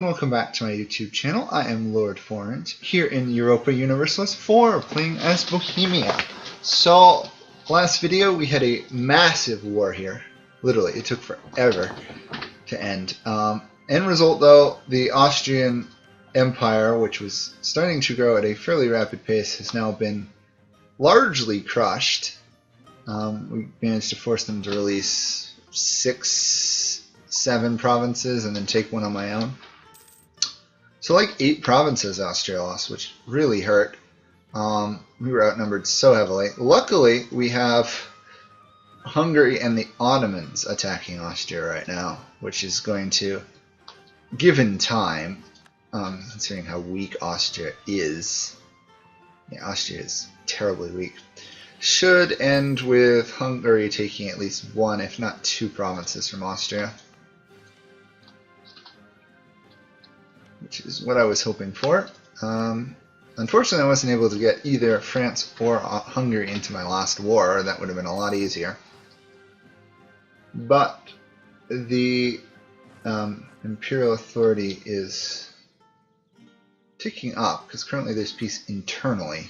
Welcome back to my YouTube channel. I am Lord Forwind here in Europa Universalis 4 playing as Bohemia. So, last video we had a massive war here. Literally, it took forever to end. End result though, the Austrian Empire, which was starting to grow at a fairly rapid pace, has now been largely crushed. We managed to force them to release 6, 7 provinces and then take one on my own. So like 8 provinces Austria lost, which really hurt. We were outnumbered so heavily. Luckily, we have Hungary and the Ottomans attacking Austria right now, which is going to, given time, considering how weak Austria is, yeah, Austria is terribly weak, should end with Hungary taking at least 1, if not 2 provinces from Austria. Which is what I was hoping for. Unfortunately, I wasn't able to get either France or Hungary into my last war. That would have been a lot easier. But the imperial authority is ticking up, because currently there's peace internally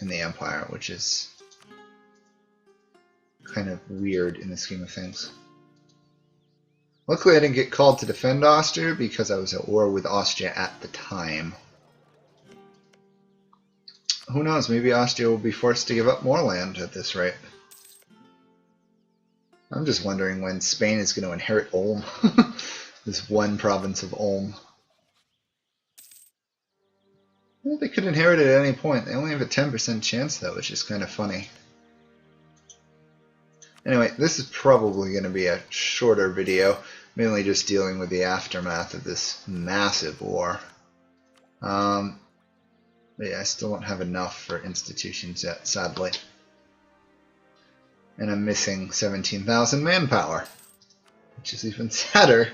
in the empire, which is kind of weird in the scheme of things. Luckily, I didn't get called to defend Austria because I was at war with Austria at the time. Who knows, maybe Austria will be forced to give up more land at this rate. I'm just wondering when Spain is going to inherit Ulm. This one province of Ulm. Well, they could inherit it at any point. They only have a 10% chance though, which is kind of funny. Anyway, this is probably going to be a shorter video, mainly just dealing with the aftermath of this massive war. But yeah, I still don't have enough for institutions yet, sadly. And I'm missing 17,000 manpower, which is even sadder,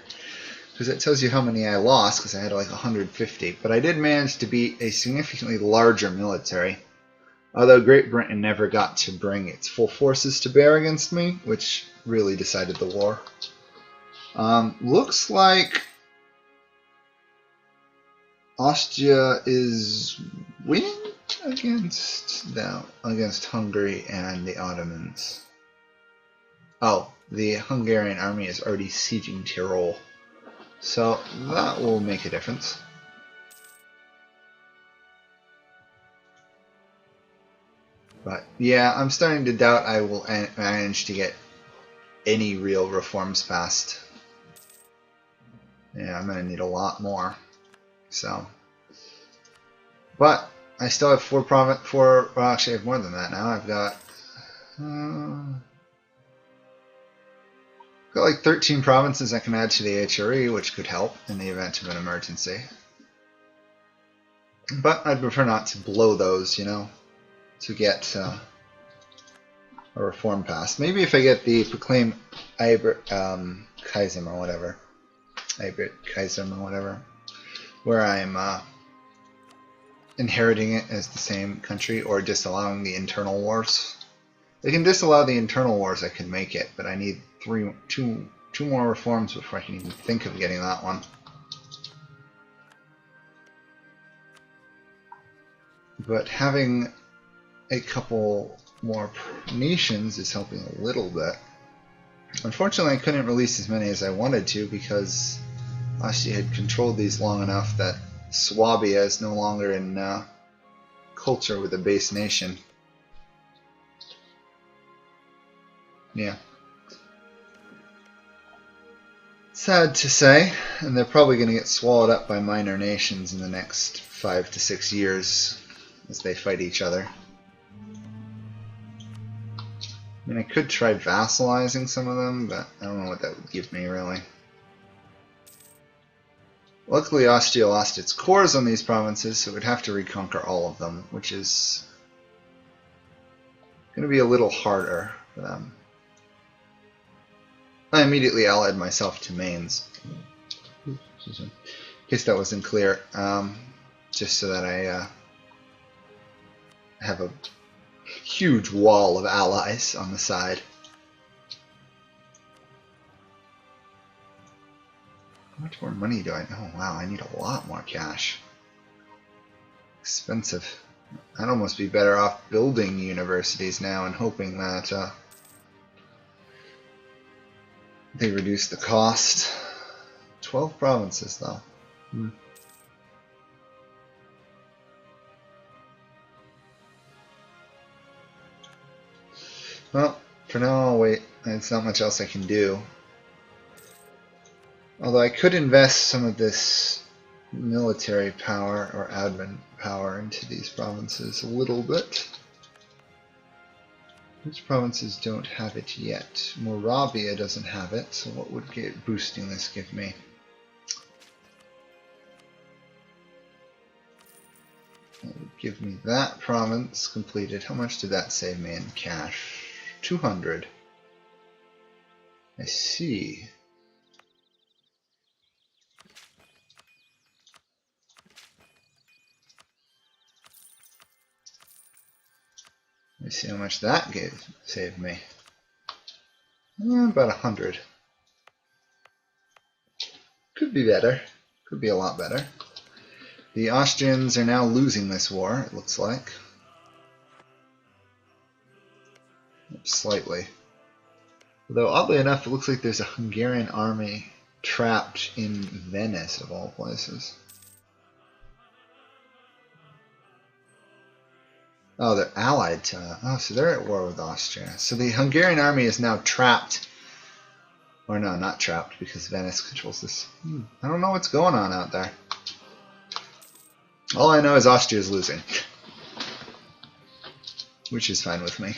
because it tells you how many I lost, because I had like 150. But I did manage to beat a significantly larger military. Although Great Britain never got to bring its full forces to bear against me, which really decided the war. Looks like Austria is winning against Hungary and the Ottomans. Oh, the Hungarian army is already sieging Tyrol, so that will make a difference. But yeah, I'm starting to doubt I will manage to get any real reforms passed. Yeah, I'm going to need a lot more. So, but I still have 4 provinces. Well, actually, I have more than that now. I've got like 13 provinces I can add to the HRE, which could help in the event of an emergency. But I'd prefer not to blow those, you know, to get a reform passed. Maybe if I get the Proclaim Kaisem or whatever. Kaisem or whatever. Where I'm inheriting it as the same country or disallowing the internal wars. They can disallow the internal wars, I can make it, but I need two more reforms before I can even think of getting that one. But having a couple more nations is helping a little bit. Unfortunately, I couldn't release as many as I wanted to because Austria had controlled these long enough that Swabia is no longer in culture with a base nation. Yeah. Sad to say, and they're probably going to get swallowed up by minor nations in the next 5 to 6 years as they fight each other. I mean, I could try vassalizing some of them, but I don't know what that would give me, really. Luckily, Austria lost its cores on these provinces, so it would have to reconquer all of them, which is going to be a little harder for them. I immediately allied myself to Mainz, in case that wasn't clear, just so that I have a huge wall of allies on the side. much more money do I... Oh wow, I need a lot more cash. Expensive. I'd almost be better off building universities now and hoping that they reduce the cost. 12 provinces though. Well, for now I'll wait. There's not much else I can do. Although I could invest some of this military power or admin power into these provinces a little bit. These provinces don't have it yet. Moravia doesn't have it, so what would boosting this give me? That would give me that province completed. How much did that save me in cash? 200. I see. Let's see how much that saved me. About 100. Could be better. Could be a lot better. The Austrians are now losing this war, it looks like. Slightly. Although, oddly enough, it looks like there's a Hungarian army trapped in Venice, of all places. Oh, they're allied to... Oh, so they're at war with Austria. So the Hungarian army is now trapped. Or no, not trapped, because Venice controls this. I don't know what's going on out there. All I know is Austria's losing. Which is fine with me.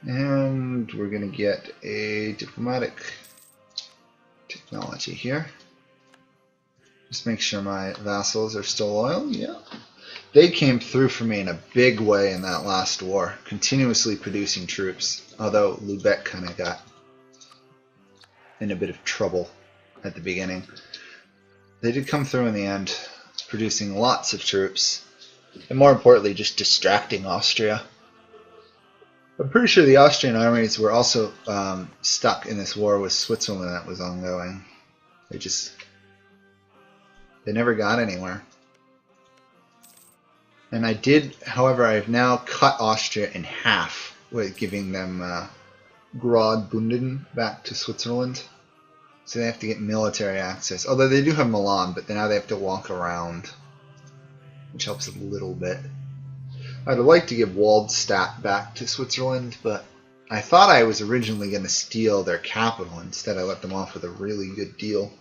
And we're going to get a diplomatic technology here. Just make sure my vassals are still loyal. Yeah. They came through for me in a big way in that last war, continuously producing troops, although Lubeck kind of got in a bit of trouble at the beginning. They did come through in the end, producing lots of troops, and more importantly, just distracting Austria. I'm pretty sure the Austrian armies were also stuck in this war with Switzerland that was ongoing. They never got anywhere. And I did, however, I've now cut Austria in half with giving them Graubünden back to Switzerland. So they have to get military access. Although they do have Milan, but now they have to walk around, which helps a little bit. I'd like to give Waldstadt back to Switzerland, but I thought I was originally going to steal their capital. Instead, I let them off with a really good deal.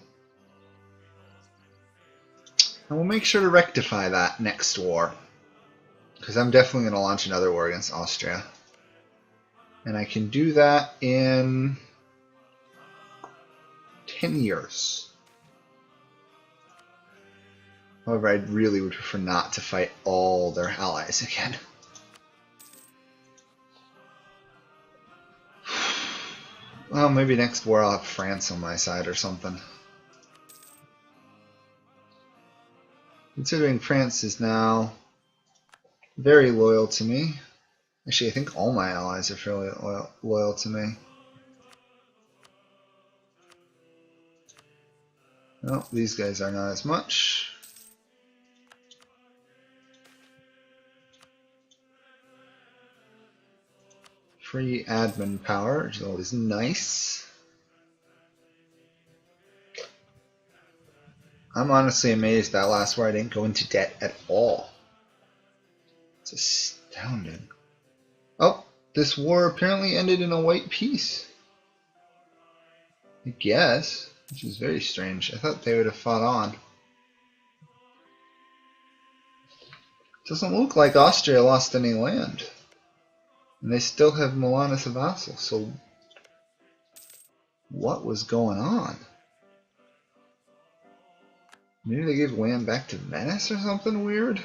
And we'll make sure to rectify that next war, because I'm definitely going to launch another war against Austria. And I can do that in 10 years. However, I really would prefer not to fight all their allies again. Well, maybe next war I'll have France on my side or something. Considering France is now very loyal to me. Actually, I think all my allies are fairly loyal to me. Well, these guys are not as much. Free admin power, which is always nice. I'm honestly amazed that last war I didn't go into debt at all. It's astounding. Oh, this war apparently ended in a white peace. I guess, which is very strange. I thought they would have fought on. Doesn't look like Austria lost any land. And they still have Milan as a vassal, so what was going on? Maybe they gave land back to Venice or something weird?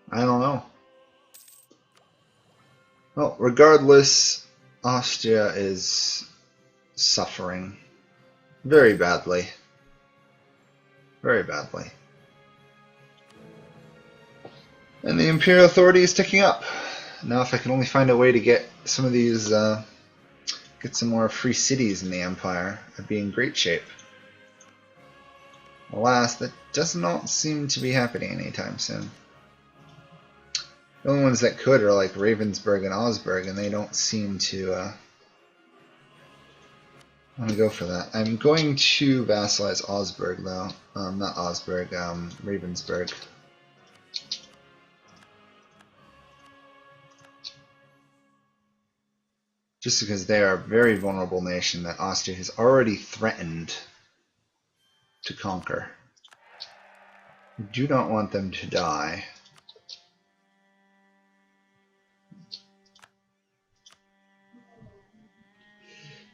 I don't know. Well, regardless, Austria is suffering very badly. Very badly. And the Imperial Authority is ticking up. Now if I can only find a way to get some of these get some more free cities in the Empire, I'd be in great shape. Alas, that does not seem to be happening anytime soon. The only ones that could are like Ravensburg and Augsburg, and they don't seem to want to go for that. I'm going to vassalize Augsburg, though. Not Augsburg, Ravensburg. Just because they are a very vulnerable nation that Austria has already threatened to conquer. We do not want them to die.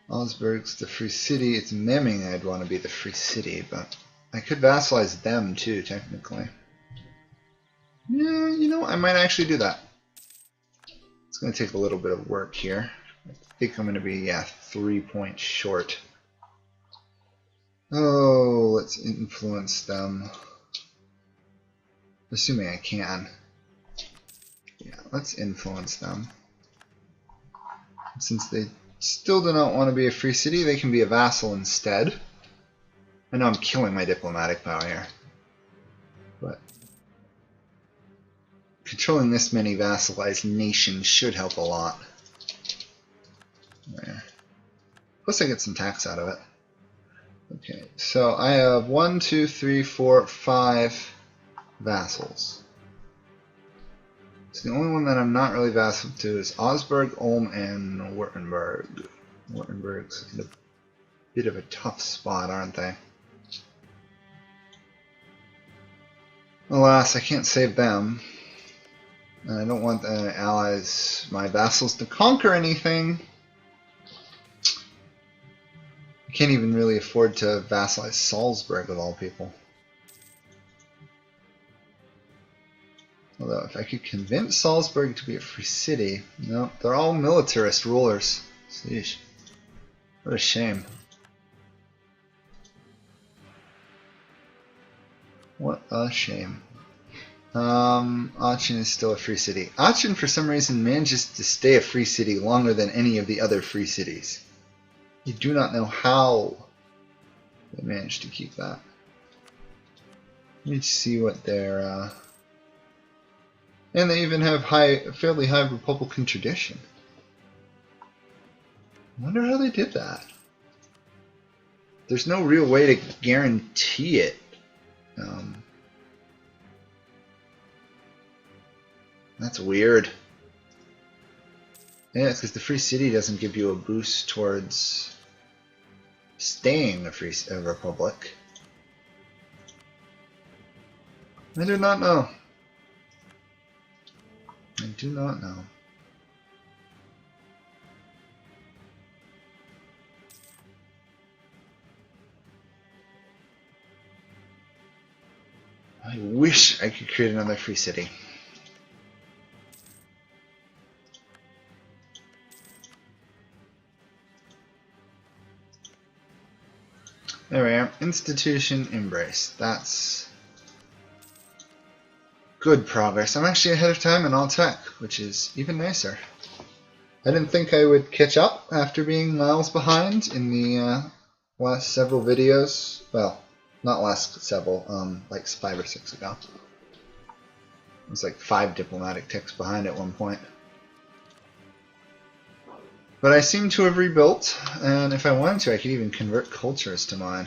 Augsburg's the free city. It's Memming I'd want to be the free city, but I could vassalize them too, technically. Yeah, you know, I might actually do that. It's going to take a little bit of work here. I think I'm going to be, yeah, 3 points short. Oh, let's influence them. Assuming I can. Yeah, let's influence them. Since they still do not want to be a free city, they can be a vassal instead. I know I'm killing my diplomatic power here, but controlling this many vassalized nations should help a lot. There. Plus I get some tax out of it. Okay, so I have 1, 2, 3, 4, 5 vassals. So the only one that I'm not really vassal to is Augsburg, Ulm, and Württemberg. Württemberg's in a bit of a tough spot, aren't they? Alas, I can't save them. And I don't want the allies, my vassals, to conquer anything. I can't even really afford to vassalize Salzburg, of all people. Although, if I could convince Salzburg to be a free city... No, they're all militarist rulers. Sheesh. What a shame. What a shame. Aachen is still a free city. Aachen, for some reason, manages to stay a free city longer than any of the other free cities. I do not know how they managed to keep that. Let me see what their... And they even have fairly high Republican tradition. I wonder how they did that. There's no real way to guarantee it. That's weird. Yeah, it's because the free city doesn't give you a boost towards staying a republic. I do not know. I do not know. I wish I could create another free city. There we are. Institution embrace. That's good progress. I'm actually ahead of time in all tech, which is even nicer. I didn't think I would catch up after being miles behind in the last several videos. Well, not last several, like 5 or 6 ago. It was like 5 diplomatic ticks behind at one point. But I seem to have rebuilt, and if I wanted to, I could even convert cultures to mine.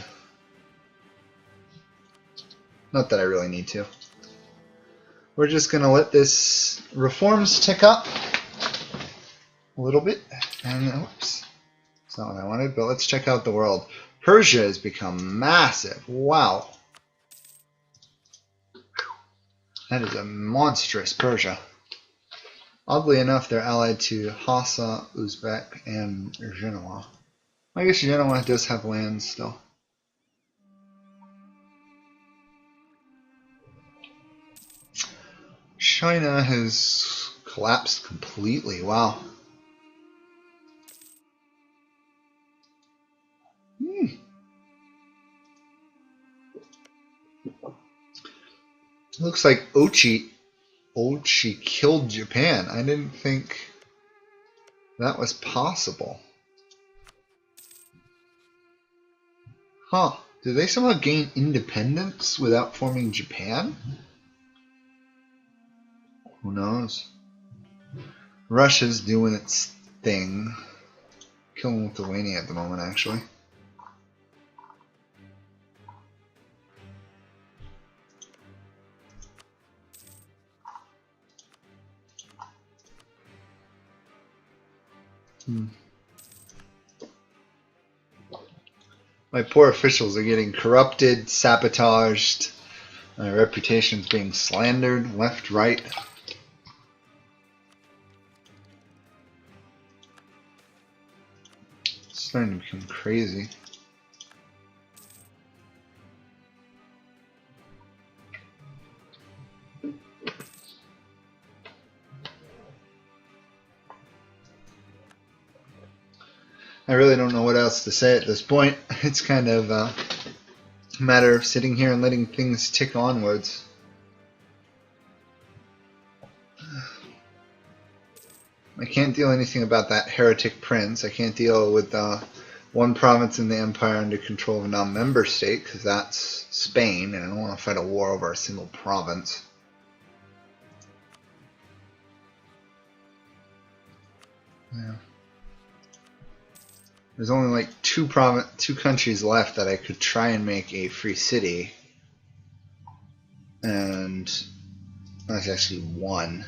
Not that I really need to. We're just going to let this reforms tick up a little bit. And, oops, that's not what I wanted, but let's check out the world. Persia has become massive. Wow. That is a monstrous Persia. Oddly enough, they're allied to Hassa, Uzbek, and Genoa. I guess Genoa does have land still. China has collapsed completely. Wow. Looks like Ochi killed Japan. I didn't think that was possible. Huh. Did they somehow gain independence without forming Japan? Who knows? Russia's doing its thing. Killing Lithuania at the moment, actually. My poor officials are getting corrupted, sabotaged. My reputation's being slandered left, right. It's starting to become crazy. I really don't know what else to say at this point. It's kind of a matter of sitting here and letting things tick onwards. I can't deal anything about that heretic prince. I can't deal with one province in the empire under control of a non-member state, because that's Spain, and I don't want to fight a war over a single province. Yeah. There's only like two countries left that I could try and make a free city, and that's actually one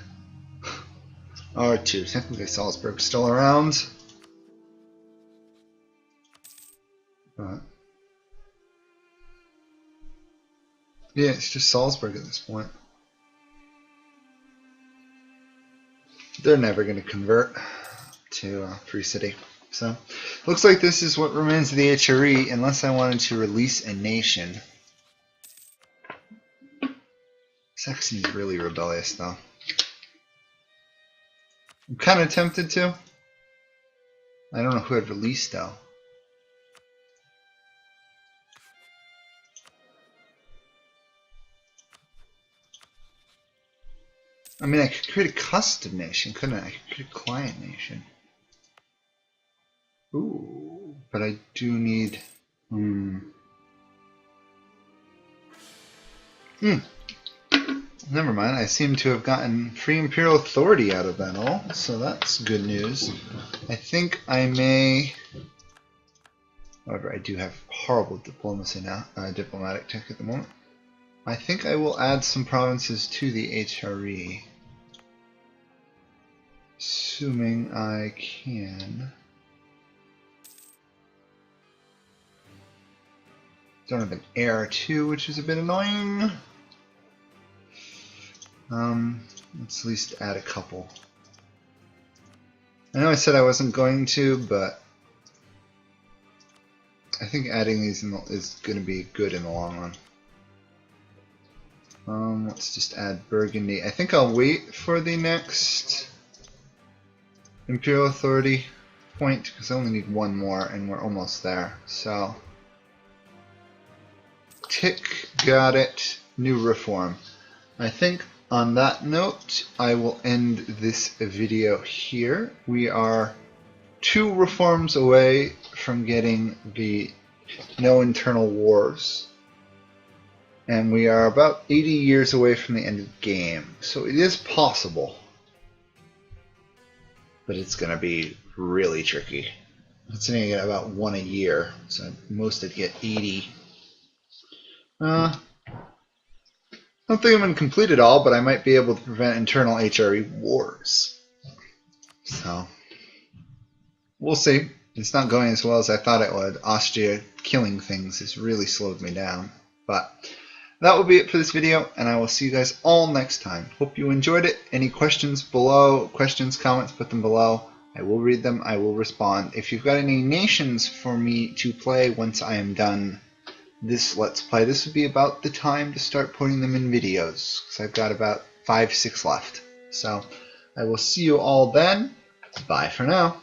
or two. Technically, Salzburg's still around, but yeah, it's just Salzburg at this point. They're never going to convert to a free city. So, looks like this is what remains of the HRE, unless I wanted to release a nation. Saxony's really rebellious, though. I'm kind of tempted to. I don't know who I'd release, though. I mean, I could create a custom nation, couldn't I? I could create a client nation. Ooh, but I do need... Never mind, I seem to have gotten free imperial authority out of that all, so that's good news. I think I may... However, I do have horrible diplomacy now, diplomatic tech at the moment. I think I will add some provinces to the HRE. Assuming I can... Don't have an heir too, which is a bit annoying. Let's at least add a couple. I know I said I wasn't going to, but I think adding these is going to be good in the long run. Let's just add Burgundy. I think I'll wait for the next Imperial Authority point, because I only need one more, and we're almost there. So... Tick, got it, new reform. I think on that note, I will end this video here. We are 2 reforms away from getting the no internal wars. And we are about 80 years away from the end of the game. So it is possible. But it's going to be really tricky. It's going to get about 1 a year. So most would get 80. I don't think I'm going to complete it all, but I might be able to prevent internal HRE wars. So, we'll see. It's not going as well as I thought it would. Austria killing things has really slowed me down. But that will be it for this video, and I will see you guys all next time. Hope you enjoyed it. Any questions below, comments, put them below. I will read them. I will respond. If you've got any nations for me to play once I am done this Let's Play, this would be about the time to start putting them in videos, because I've got about 5-6 left. So I will see you all then. Bye for now.